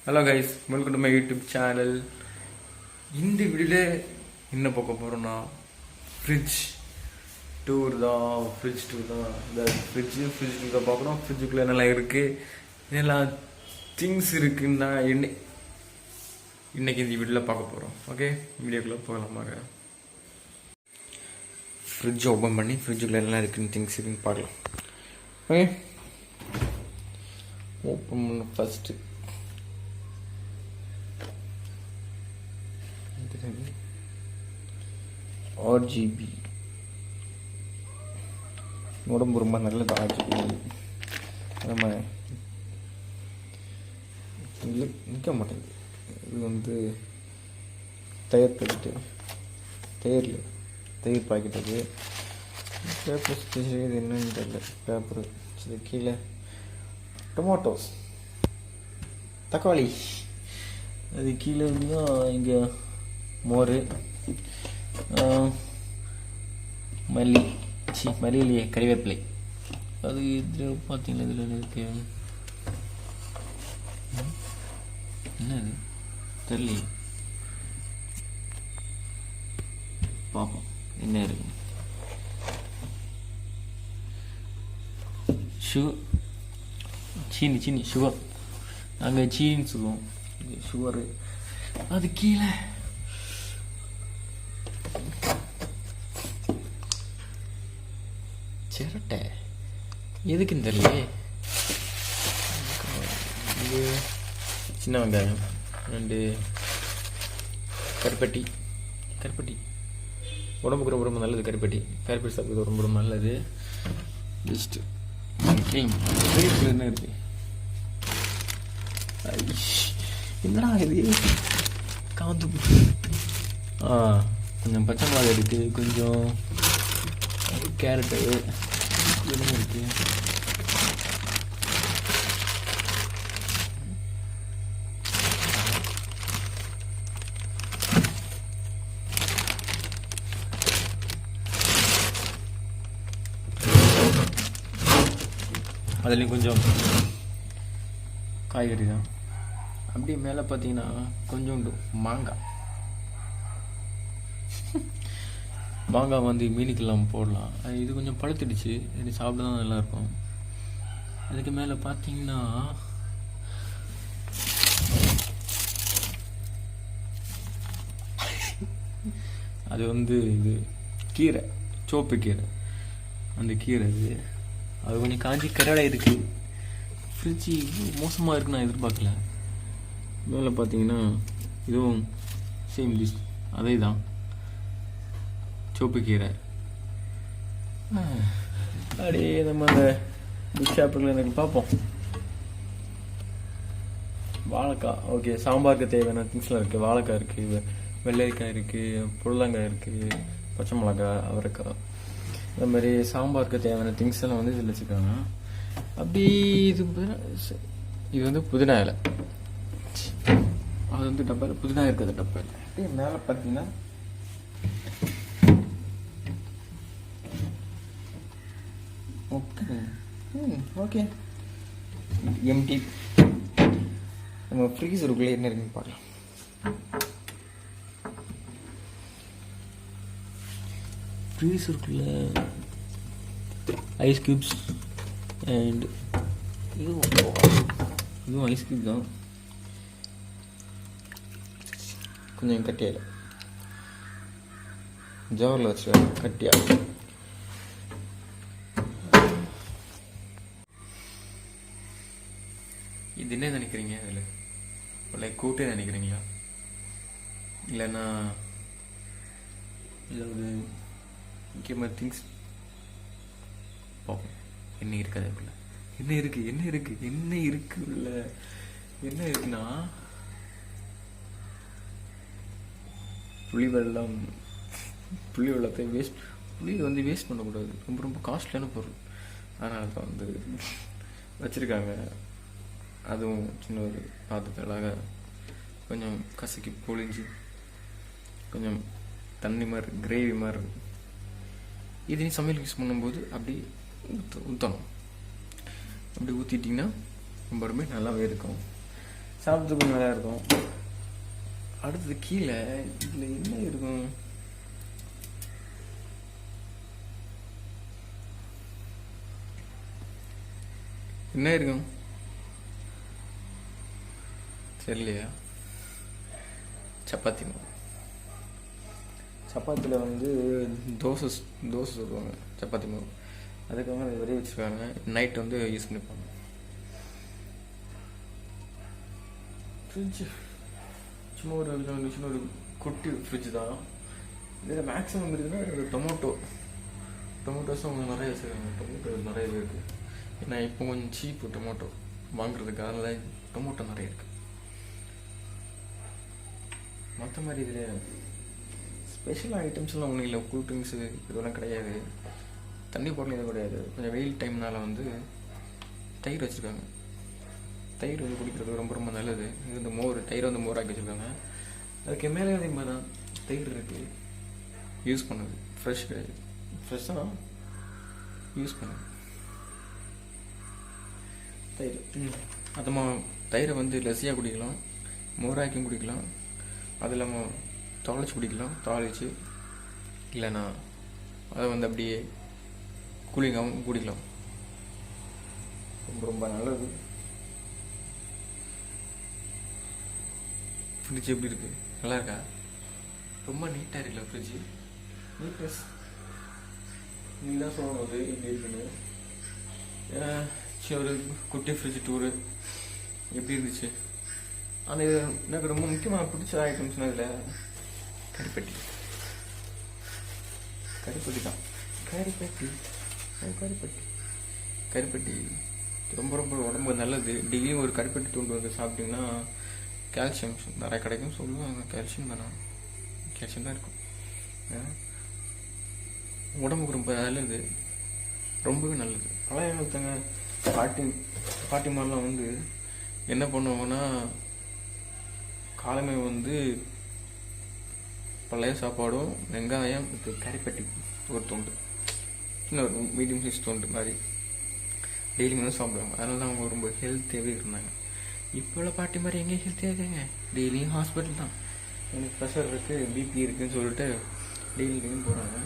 Hello guys, welcome to my YouTube channel. இந்த வீடியோவில் என்ன பார்க்க போகிறோன்னா ஃப்ரிட்ஜ் டூர் தான். இந்த ஃப்ரிட்ஜ் டூர் தான் பார்க்குறோம். ஃப்ரிட்ஜுக்குள்ளே என்னெல்லாம் இருக்குது, என்னெல்லாம் திங்ஸ் இருக்குன்னா இன்னைக்கு இந்த வீடியோவில் பார்க்க போகிறோம். ஓகே, வீடியோக்குள்ளே போகலாமாங்க. ஃப்ரிட்ஜ் ஓப்பன் பண்ணி ஃப்ரிட்ஜுக்குள்ளே என்னெல்லாம் இருக்குன்னு திங்ஸ் இருக்குன்னு பார்க்கலாம். ஓகே, ஓப்பன் பண்ண ஃபஸ்ட்டு ஆர்ஜிபி. உடம்பு ரொம்ப நல்லது ஆர்ஜிபி. நம்ம நிற்க மாட்டேங்குது. இது வந்து தயிர் பாக்கெட்டு, தயிர் பாக்கெட். அது பேப்பர் ஸ்பெஷல். இது என்னன்னு தெரியல. பேப்பர் இது கீழே டொமேட்டோஸ், தக்காளி. அது கீழே இருந்தால் இங்கே மோர், மல்லியிலேயே கறிவேப்பிலை. அது இதில் பார்த்தீங்கன்னா இதில் இருக்கு. என்னது தெரியல, பார்ப்போம் என்ன இருக்கு. சீனி சுகர். நாங்கள் சீனின்னு சொல்லுவோம், சுகரு. அது கீழே சிரட்டை. எதுக்குன்னு தெரியலையே. இது சின்ன வெங்காயம், 2 கருப்பட்டி. உடம்புக்கு ரொம்ப நல்லது கருப்பட்டி. கருப்பட்டி சாப்பிட்றது ரொம்ப நல்லது. பெஸ்ட்டு. க்ரீம் என்ன இருக்கு? என்னடா இது? காந்து. கொஞ்சம் பச்சை மிளகாய் இருக்குது, கொஞ்சம் கேரட்டு இதெல்லாம் இருக்குது. அதுலேயும் கொஞ்சம் காய்கறி தான். அப்படியே மேலே பார்த்தீங்கன்னா கொஞ்சோண்டு மாங்காய் வந்து மீனுக்கெல்லாம் போடலாம். இது கொஞ்சம் பழுத்துடுச்சு, இது சாப்பிட தான் நல்லாயிருக்கும். அதுக்கு மேலே பார்த்தீங்கன்னா அது வந்து இது கீரை, சோப்பு கீரை. அந்த கீரை அது கொஞ்சம் காஞ்சி கரடை இருக்குது. ஃப்ரிட்ஜு மோசமாக இருக்குன்னு நான் எதிர்பார்க்கல. மேலே பார்த்தீங்கன்னா இதுவும் சேம் டிஷ், அதே தான், சோப்பு கீரை. அப்படியே நம்ம அந்த புக் ஷாப்பில் எனக்கு பார்ப்போம். வாழைக்காய். ஓகே, சாம்பாருக்கு தேவையான திங்ஸ்லாம் இருக்குது. வாழைக்காய் இருக்குது, வெள்ளரிக்காய் இருக்குது, புடலங்காய் இருக்குது, பச்சை மிளகாய், அவரைக்காய். இந்த மாதிரி சாம்பாருக்கு தேவையான திங்ஸ் எல்லாம் வந்து இதில் வச்சுருக்காங்க. அப்படி இது வந்து புதினா இலை. அது வந்து டப்பாவில் புதினா இருக்குது. டப்பாவில் அப்படியே மேலே பார்த்தீங்கன்னா ஓகே எம்டி. நம்ம ஃப்ரீசருக்குள்ளே என்ன இருக்குன்னு பார்க்கலாம். ஃப்ரீசருக்குள்ள ஐஸ் கியூப்ஸ் அண்ட் இதுவும் ஐஸ் கியூப் தான். கொஞ்சம் கட்டியால ஜாரில் வச்சுருக்காங்க, கட்டியா. இது என்ன நினைக்கிறீங்க? அதில் லைக் கூட்டே நினைக்கிறீங்களா, இல்லைன்னா ஏதாவது முக்கியமாக திங்ஸ் பார்ப்போம். என்ன இருக்குது அதுக்குள்ள? என்ன இருக்கு உள்ள? என்ன இருக்குன்னா புளி வெள்ளத்தை புளி வந்து வேஸ்ட் பண்ணக்கூடாது. ரொம்ப காஸ்ட்லியான பொருள், அதனால தான் வந்து வச்சுருக்காங்க. அதுவும் சின்ன ஒரு பாத்திரத்தலாக கொஞ்சம் கசக்கி பொழிஞ்சு கொஞ்சம் தண்ணி மாதிரி கிரேவி மாதிரி இருக்கும். இது நீ சமையல் யூஸ் பண்ணும்போது அப்படி ஊற்றணும். அப்படி ஊற்றிட்டிங்கன்னா ரொம்பவுமே நல்லாவே இருக்கும். சாப்பிட்டு கொஞ்சம் நல்லா இருக்கும். அடுத்தது கீழே இதில் என்ன இருக்கும்? என்ன இருக்கும் தெரியலையா? சப்பாத்தி மாவு. சப்பாத்தியில் வந்து தோசை சுடுவாங்க சப்பாத்தி மாவு. அதுக்காக அதை வெளியே வச்சுருக்காங்க. நைட் வந்து யூஸ் பண்ணிப்பாங்க. ஃப்ரிட்ஜு சும்மா ஒரு சின்ன ஒரு குட்டி ஃப்ரிட்ஜு தான். இதில் மேக்ஸிமம் இருக்குதுன்னா ஒரு டொமேட்டோஸும் அவங்க நிறைய வச்சுருக்காங்க. டொமேட்டோ நிறைய இருக்குது. ஏன்னா இப்போ கொஞ்சம் சீப்பு டொமேட்டோ வாங்குறதுக்கு, அதனால் டொமேட்டோ நிறைய இருக்குது. மற்ற மாதிரி இதில் ஸ்பெஷல் ஐட்டம்ஸ்லாம் ஒன்றும் இல்லை. கூல் ட்ரிங்க்ஸு இதெல்லாம் கிடையாது. தண்ணி போடலாம் எதுவும் கிடையாது. கொஞ்சம் வெயில் டைம்னால வந்து தயிர் வச்சுருக்காங்க. தயிர் வந்து குடிக்கிறது ரொம்ப ரொம்ப நல்லது. இது வந்து தயிரை வந்து மோராக்கி வச்சுருக்காங்க. அதுக்கு மேலே அதே மாதிரி தான் தயிர் இருக்குது. யூஸ் பண்ணுது ஃப்ரெஷ் கிடையாது. ஃப்ரெஷ்ஷாக யூஸ் பண்ணுது தயிர். அது தயிரை வந்து லசியாக குடிக்கலாம், மோராக்கியும் குடிக்கலாம். அது இல்லாமல் தாளிச்சு குடிக்கலாம். தாளிச்சு இல்லைன்னா அதை வந்து அப்படியே கூலிங்காகவும் குடிக்கலாம். ரொம்ப ரொம்ப நல்லது. ஃப்ரிட்ஜ் எப்படி இருக்குது? நல்லா இருக்கா? ரொம்ப நீட்டாக இருக்குல்ல ஃப்ரிட்ஜு? நீட்னஸ் நீங்கள் தான் சொல்லணும் அது எப்படி இருக்குன்னு. சரி, ஒரு குட்டி ஃப்ரிட்ஜ் டூரு எப்படி இருந்துச்சு? அந்த எனக்கு ரொம்ப முக்கியமாக பிடிச்ச ஐட்டம்ஸ்னால் இதில் கறிப்பட்டி தான். கறிப்பட்டி ரொம்ப ரொம்ப உடம்பு நல்லது. டெய்லியும் ஒரு கறிப்பட்டி துண்டு வந்து சாப்பிட்டிங்கன்னா கால்சியம் நிறைய கிடைக்கும் சொல்லுவாங்க. கால்சியம் தான் இருக்கும். உடம்புக்கு ரொம்ப நல்லது, ரொம்பவே நல்லது. பழைய காலத்தங்க பாட்டிமாரெலாம் வந்து என்ன பண்ணுவாங்கன்னா, காலமே வந்து பழைய சாப்பாடும் வெங்காயம் கறிப்பட்டி ஒரு துண்டு, சின்ன ஒரு மீடியம் சைஸ் துண்டு மாதிரி டெய்லி வந்து சாப்பிடுவாங்க. அதனால தான் அவங்க ரொம்ப ஹெல்த்தியாகவே இருந்தாங்க. இப்போ உள்ள பாட்டி மாதிரி எங்கேயும் ஹெல்த்தியாக இருக்காங்க. டெய்லியும் ஹாஸ்பிட்டல் தான். எனக்கு ப்ரெஷர் இருக்குது, பிபி இருக்குதுன்னு சொல்லிட்டு டெய்லியும் போகிறாங்க.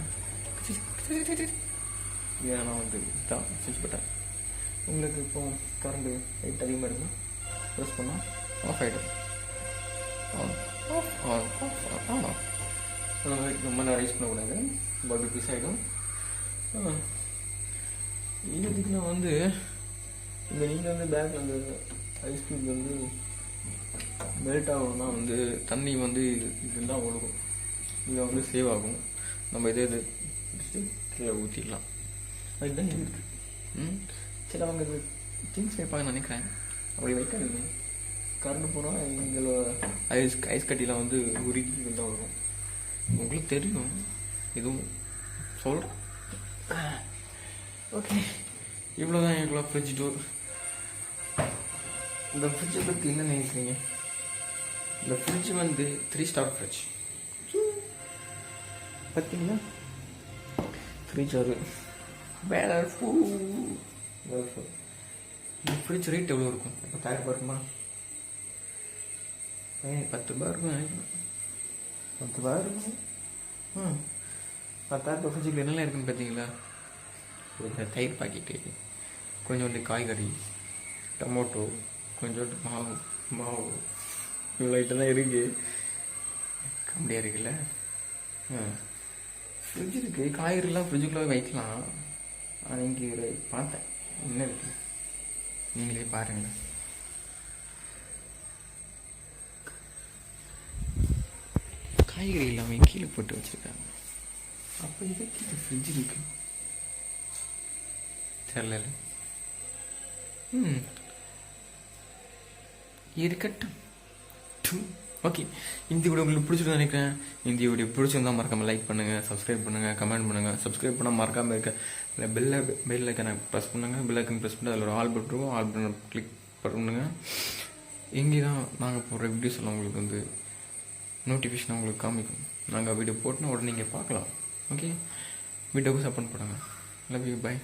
ஏன்னா வந்து தான் சுவிட்ச் பட்டன். உங்களுக்கு இப்போ கரண்ட் லைட் அதிகமாக இருக்கும், ப்ரெஸ் பண்ணால் ஆஃப் ஆகிடும். அந்த மாதிரி ரொம்ப நேரம் ரைஸ் பண்ணக்கூடாது, பல்பு பீஸ் ஆகிடும். இதுக்கு நான் வந்து இந்த நீங்கள் வந்து பேக்கில் அந்த ஐஸ் க்யூப் வந்து மெல்ட் ஆகணும்னா வந்து தண்ணி வந்து இதுதான் ஒழுகும். இதை வந்து சேவ் ஆகும். நம்ம இதே கீழே ஊற்றிடலாம். அதுதான் இருக்குது. சிலவங்க இது திங்ஸ் வைப்பாங்கன்னு நினைக்கிறேன். அப்படி வைக்காதீங்க. கரண்ட் போனால் எங்களோட ஐஸ் கட்டிலாம் வந்து உருகி தான் வரும். உங்களுக்கு தெரியும், இதுவும் சொல்கிறேன். ஓகே, இவ்வளோதான் எங்களோட ஃப்ரிட்ஜ் டூர். இந்த ஃப்ரிட்ஜை பற்றி என்ன நினைக்கிறீங்க? இந்த ஃப்ரிட்ஜ் வந்து 3 ஸ்டார் ஃப்ரிட்ஜ். பார்த்தீங்களா? ஃப்ரிட்ஜ் ஒரு வேலை. இந்த ஃப்ரிட்ஜ் ரேட் எவ்வளோ இருக்கும்? 10,000 ரூபாய் இருக்குமா? 10 ரூபாய் இருக்கும் நினைக்கிறேன். 10 ரூபாய் இருக்கும். 10,000 ரூபாய் ஃப்ரிட்ஜுக்கு என்னெல்லாம் இருக்குன்னு பார்த்தீங்களா? ஒரு தயிர் பாக்கெட்டு, கொஞ்சோண்டு காய்கறி, டொமேட்டோ, கொஞ்சோண்டு மாவு இவ்வளோ ஐட்டம் தான் இருக்குது. கம்மியாக இருக்குல்ல? ஃப்ரிட்ஜ் இருக்குது, காய்கறிலாம் ஃப்ரிட்ஜுக்குள்ளே வைக்கலாம். ஆனால் இங்கே பார்த்தேன் என்ன இருக்குது, நீங்களே பாருங்களேன். காய்கறி இல்லாமல் கீழே போட்டு வச்சுருக்காங்க. அப்போ இதுக்கு இது ஃப்ரிட்ஜ் இருக்கு தெரியல. இருக்கட்டும். ஓகே, இந்த வீடியோ உங்களுக்கு பிடிச்சிருன்னு நினைக்கிறேன். இந்த வீடியோ பிடிச்சிருந்தா மறக்காமல் லைக் பண்ணுங்கள், சப்ஸ்கிரைப் பண்ணுங்கள், கமெண்ட் பண்ணுங்கள். சப்ஸ்கிரைப் பண்ணால் மறக்காமல் இருக்க பெல் ஐக்கனை ப்ரெஸ் பண்ணுங்கள். பெல் ஐக்கன் ப்ரெஸ் பண்ணி அதில் ஒரு ஆல் பட்டன் இருக்கும். ஆல் பட்டன் கிளிக் பண்ணுங்கள். இங்கே தான் நாங்கள் போடுற வீடியோஸ் எல்லாம் உங்களுக்கு வந்து நோட்டிஃபிகேஷன் உங்களுக்கு காமிக்கும். நாங்கள் வீடியோ போட்டோன்னா உடனே நீங்கள் பார்க்கலாம். ஓகே, வீடியோவுக்கு சப்போர்ட் பண்ணுங்கள். Love you, by.